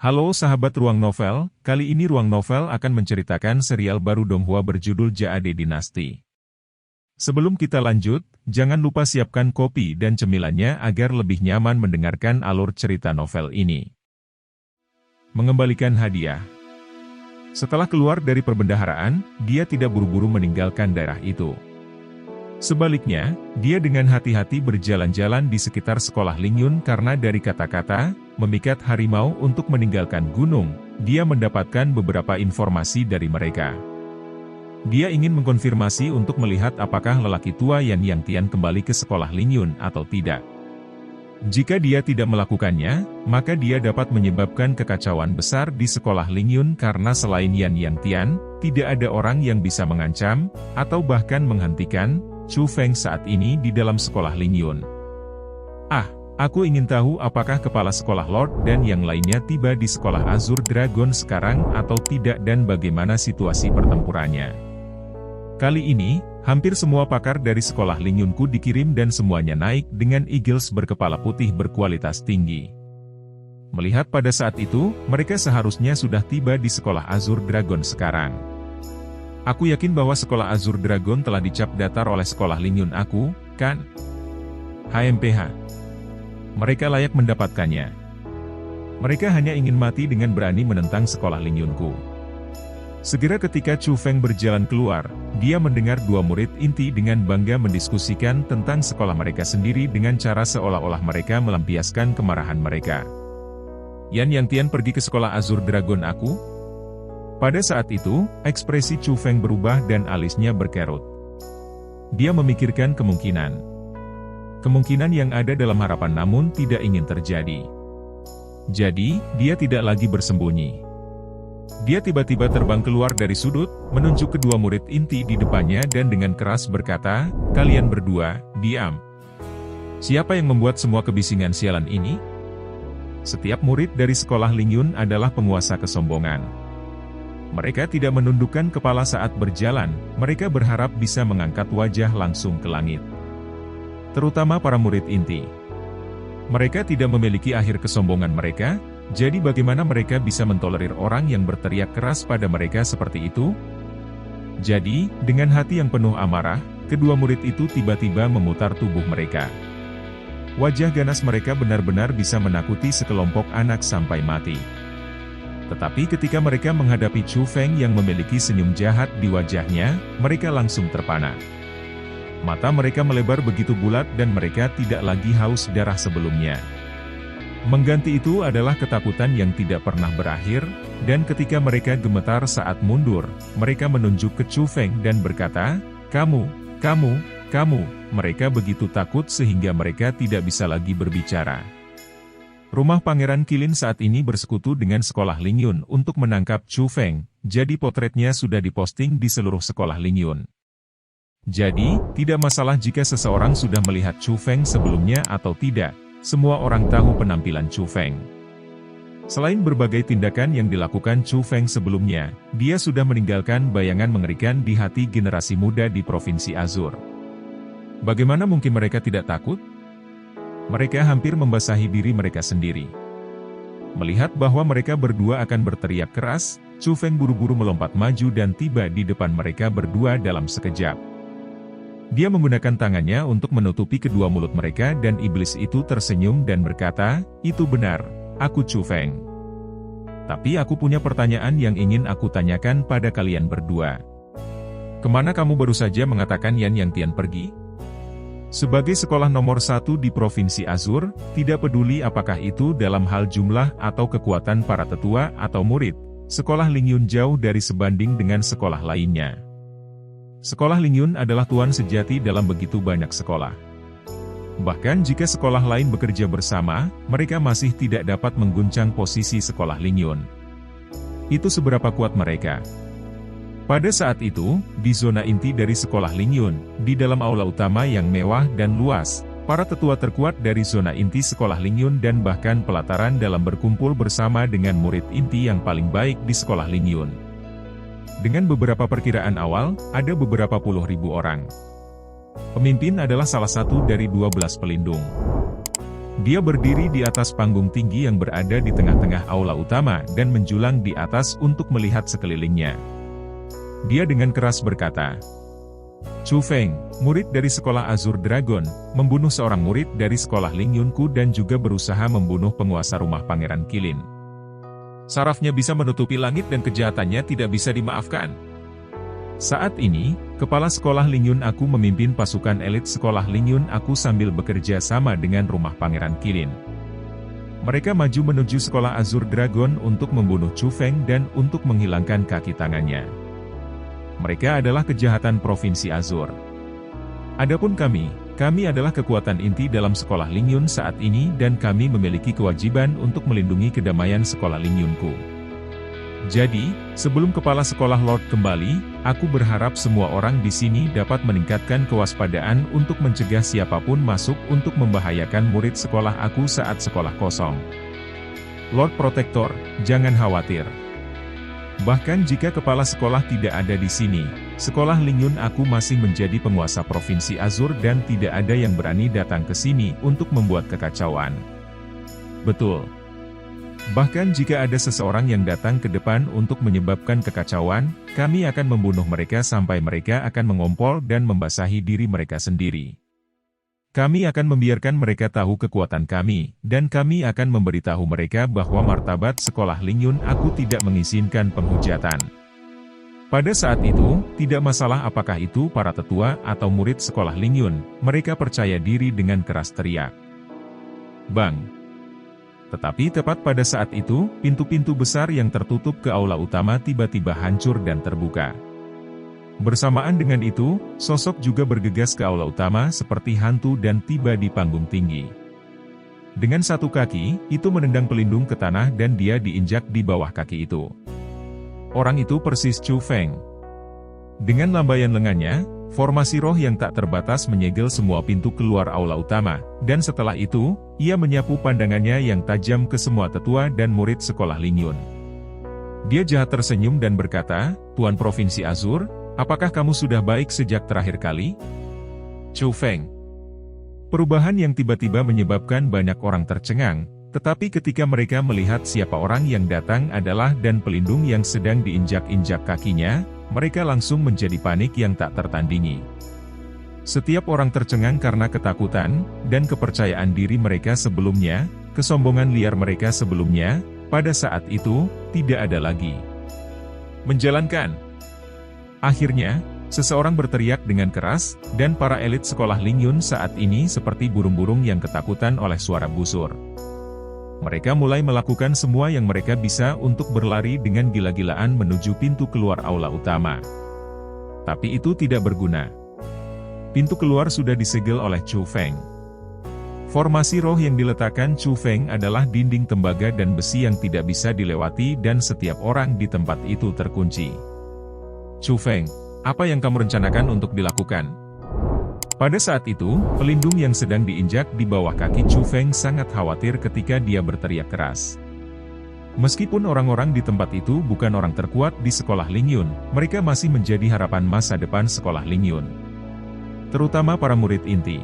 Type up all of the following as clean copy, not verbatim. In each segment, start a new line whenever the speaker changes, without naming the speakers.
Halo sahabat Ruang Novel, kali ini Ruang Novel akan menceritakan serial baru Donghua berjudul Jade Dynasty. Sebelum kita lanjut, jangan lupa siapkan kopi dan cemilannya agar lebih nyaman mendengarkan alur cerita novel ini. Mengembalikan hadiah. Setelah keluar dari perbendaharaan, dia tidak buru-buru meninggalkan daerah itu. Sebaliknya, dia dengan hati-hati berjalan-jalan di sekitar sekolah Lingyun karena dari kata-kata, memikat harimau untuk meninggalkan gunung, dia mendapatkan beberapa informasi dari mereka. Dia ingin mengkonfirmasi untuk melihat apakah lelaki tua Yan Yang Tian kembali ke sekolah Lingyun atau tidak. Jika dia tidak melakukannya, maka dia dapat menyebabkan kekacauan besar di sekolah Lingyun karena selain Yan Yang Tian, tidak ada orang yang bisa mengancam, atau bahkan menghentikan, Chu Feng saat ini di dalam sekolah Lingyun. Aku ingin tahu apakah kepala sekolah Lord dan yang lainnya tiba di sekolah Azure Dragon sekarang atau tidak dan bagaimana situasi pertempurannya. Kali ini, hampir semua pakar dari sekolah Lingyunku dikirim dan semuanya naik dengan Eagles berkepala putih berkualitas tinggi. Melihat pada saat itu, mereka seharusnya sudah tiba di sekolah Azure Dragon sekarang. Aku yakin bahwa sekolah Azure Dragon telah dicap datar oleh sekolah Lingyun aku, kan? HMPH. Mereka layak mendapatkannya. Mereka hanya ingin mati dengan berani menentang sekolah Lingyunku. Segera ketika Chu Feng berjalan keluar, dia mendengar dua murid inti dengan bangga mendiskusikan tentang sekolah mereka sendiri dengan cara seolah-olah mereka melampiaskan kemarahan mereka. Yan Yang Tian pergi ke sekolah Azure Dragon aku? Pada saat itu, ekspresi Chu Feng berubah dan alisnya berkerut. Dia memikirkan kemungkinan yang ada dalam harapan namun tidak ingin terjadi. Jadi, dia tidak lagi bersembunyi. Dia tiba-tiba terbang keluar dari sudut, menunjuk kedua murid inti di depannya dan dengan keras berkata, "Kalian berdua, diam. Siapa yang membuat semua kebisingan sialan ini?" Setiap murid dari sekolah Lingyun adalah penguasa kesombongan. Mereka tidak menundukkan kepala saat berjalan, mereka berharap bisa mengangkat wajah langsung ke langit. Terutama para murid inti. Mereka tidak memiliki akhir kesombongan mereka, jadi bagaimana mereka bisa mentolerir orang yang berteriak keras pada mereka seperti itu? Jadi, dengan hati yang penuh amarah, kedua murid itu tiba-tiba memutar tubuh mereka. Wajah ganas mereka benar-benar bisa menakuti sekelompok anak sampai mati. Tetapi ketika mereka menghadapi Chu Feng yang memiliki senyum jahat di wajahnya, mereka langsung terpana. Mata mereka melebar begitu bulat dan mereka tidak lagi haus darah sebelumnya. Mengganti itu adalah ketakutan yang tidak pernah berakhir, dan ketika mereka gemetar saat mundur, mereka menunjuk ke Chu Feng dan berkata, kamu. Mereka begitu takut sehingga mereka tidak bisa lagi berbicara. Rumah Pangeran Qilin saat ini bersekutu dengan sekolah Lingyun untuk menangkap Chu Feng, jadi potretnya sudah diposting di seluruh sekolah Lingyun. Jadi, tidak masalah jika seseorang sudah melihat Chu Feng sebelumnya atau tidak, semua orang tahu penampilan Chu Feng. Selain berbagai tindakan yang dilakukan Chu Feng sebelumnya, dia sudah meninggalkan bayangan mengerikan di hati generasi muda di Provinsi Azure. Bagaimana mungkin mereka tidak takut? Mereka hampir membasahi diri mereka sendiri. Melihat bahwa mereka berdua akan berteriak keras, Chu Feng buru-buru melompat maju dan tiba di depan mereka berdua dalam sekejap. Dia menggunakan tangannya untuk menutupi kedua mulut mereka dan iblis itu tersenyum dan berkata, "Itu benar, aku Chu Feng. Tapi aku punya pertanyaan yang ingin aku tanyakan pada kalian berdua. Kemana kamu baru saja mengatakan Yan Yang Tian pergi?" Sebagai sekolah nomor 1 di Provinsi Azure, tidak peduli apakah itu dalam hal jumlah atau kekuatan para tetua atau murid, sekolah Lingyun jauh dari sebanding dengan sekolah lainnya. Sekolah Lingyun adalah tuan sejati dalam begitu banyak sekolah. Bahkan jika sekolah lain bekerja bersama, mereka masih tidak dapat mengguncang posisi sekolah Lingyun. Itu seberapa kuat mereka. Pada saat itu, di zona inti dari sekolah Lingyun, di dalam aula utama yang mewah dan luas, para tetua terkuat dari zona inti sekolah Lingyun dan bahkan pelataran dalam berkumpul bersama dengan murid inti yang paling baik di sekolah Lingyun. Dengan beberapa perkiraan awal, ada beberapa puluh ribu orang. Pemimpin adalah salah satu dari 12 pelindung. Dia berdiri di atas panggung tinggi yang berada di tengah-tengah aula utama dan menjulang di atas untuk melihat sekelilingnya. Dia dengan keras berkata, "Chu Feng, murid dari sekolah Azure Dragon, membunuh seorang murid dari sekolah Ling Yunku dan juga berusaha membunuh penguasa rumah Pangeran Qilin. Sarafnya bisa menutupi langit dan kejahatannya tidak bisa dimaafkan." Saat ini, kepala sekolah Ling Yun Aku memimpin pasukan elit sekolah Ling Yun Aku sambil bekerja sama dengan rumah Pangeran Qilin. Mereka maju menuju sekolah Azure Dragon untuk membunuh Chu Feng dan untuk menghilangkan kaki tangannya. Mereka adalah kejahatan Provinsi Azure. Adapun kami adalah kekuatan inti dalam sekolah Ling Yun saat ini dan kami memiliki kewajiban untuk melindungi kedamaian sekolah Ling Yunku. Jadi, sebelum kepala sekolah Lord kembali, aku berharap semua orang di sini dapat meningkatkan kewaspadaan untuk mencegah siapapun masuk untuk membahayakan murid sekolah aku saat sekolah kosong. Lord Protector, jangan khawatir. Bahkan jika kepala sekolah tidak ada di sini, sekolah Ling Yun Aku masih menjadi penguasa Provinsi Azure dan tidak ada yang berani datang ke sini untuk membuat kekacauan. Betul. Bahkan jika ada seseorang yang datang ke depan untuk menyebabkan kekacauan, kami akan membunuh mereka sampai mereka akan mengompol dan membasahi diri mereka sendiri. Kami akan membiarkan mereka tahu kekuatan kami, dan kami akan memberitahu mereka bahwa martabat sekolah Ling Yun Aku tidak mengizinkan penghujatan. Pada saat itu, tidak masalah apakah itu para tetua atau murid sekolah Ling Yun, mereka percaya diri dengan keras teriak. Bang! Tetapi tepat pada saat itu, pintu-pintu besar yang tertutup ke aula utama tiba-tiba hancur dan terbuka. Bersamaan dengan itu, sosok juga bergegas ke aula utama seperti hantu dan tiba di panggung tinggi. Dengan satu kaki, itu menendang pelindung ke tanah dan dia diinjak di bawah kaki itu. Orang itu persis Chu Feng. Dengan lambaian lengannya, formasi roh yang tak terbatas menyegel semua pintu keluar aula utama, dan setelah itu, ia menyapu pandangannya yang tajam ke semua tetua dan murid sekolah Ling Yun. Dia jahat tersenyum dan berkata, "Tuan Provinsi Azure, apakah kamu sudah baik sejak terakhir kali?" Chu Feng. Perubahan yang tiba-tiba menyebabkan banyak orang tercengang, tetapi ketika mereka melihat siapa orang yang datang adalah dan pelindung yang sedang diinjak-injak kakinya, mereka langsung menjadi panik yang tak tertandingi. Setiap orang tercengang karena ketakutan, dan kepercayaan diri mereka sebelumnya, kesombongan liar mereka sebelumnya, pada saat itu, tidak ada lagi. Menjalankan. Akhirnya, seseorang berteriak dengan keras, dan para elit sekolah Ling Yun saat ini seperti burung-burung yang ketakutan oleh suara busur. Mereka mulai melakukan semua yang mereka bisa untuk berlari dengan gila-gilaan menuju pintu keluar aula utama. Tapi itu tidak berguna. Pintu keluar sudah disegel oleh Chu Feng. Formasi roh yang diletakkan Chu Feng adalah dinding tembaga dan besi yang tidak bisa dilewati dan setiap orang di tempat itu terkunci. Chu Feng, apa yang kamu rencanakan untuk dilakukan? Pada saat itu, pelindung yang sedang diinjak di bawah kaki Chu Feng sangat khawatir ketika dia berteriak keras. Meskipun orang-orang di tempat itu bukan orang terkuat di sekolah Ling Yun, mereka masih menjadi harapan masa depan sekolah Ling Yun. Terutama para murid inti.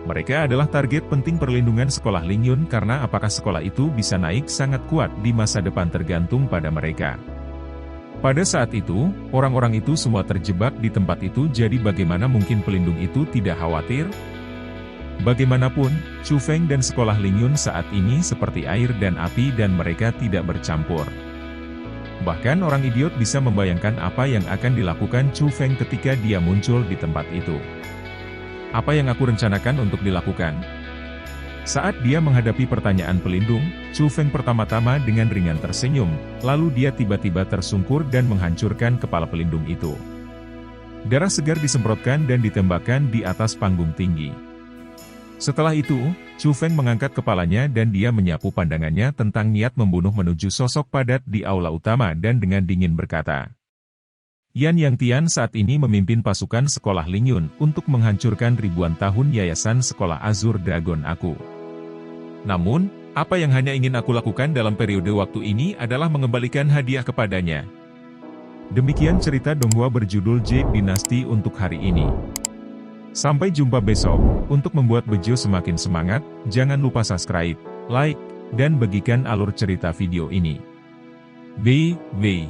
Mereka adalah target penting perlindungan sekolah Ling Yun karena apakah sekolah itu bisa naik sangat kuat di masa depan tergantung pada mereka. Pada saat itu, orang-orang itu semua terjebak di tempat itu jadi bagaimana mungkin pelindung itu tidak khawatir? Bagaimanapun, Chu Feng dan sekolah Ling Yun saat ini seperti air dan api dan mereka tidak bercampur. Bahkan orang idiot bisa membayangkan apa yang akan dilakukan Chu Feng ketika dia muncul di tempat itu. Apa yang aku rencanakan untuk dilakukan? Saat dia menghadapi pertanyaan pelindung, Chu Feng pertama-tama dengan ringan tersenyum, lalu dia tiba-tiba tersungkur dan menghancurkan kepala pelindung itu. Darah segar disemprotkan dan ditembakkan di atas panggung tinggi. Setelah itu, Chu Feng mengangkat kepalanya dan dia menyapu pandangannya tentang niat membunuh menuju sosok padat di aula utama dan dengan dingin berkata, Yan Yang Tian saat ini memimpin pasukan sekolah Ling Yun untuk menghancurkan ribuan tahun yayasan sekolah Azure Dragon aku. Namun, apa yang hanya ingin aku lakukan dalam periode waktu ini adalah mengembalikan hadiah kepadanya. Demikian cerita Donghua berjudul Jade Dynasty untuk hari ini. Sampai jumpa besok. Untuk membuat Bejo semakin semangat, jangan lupa subscribe, like, dan bagikan alur cerita video ini. BW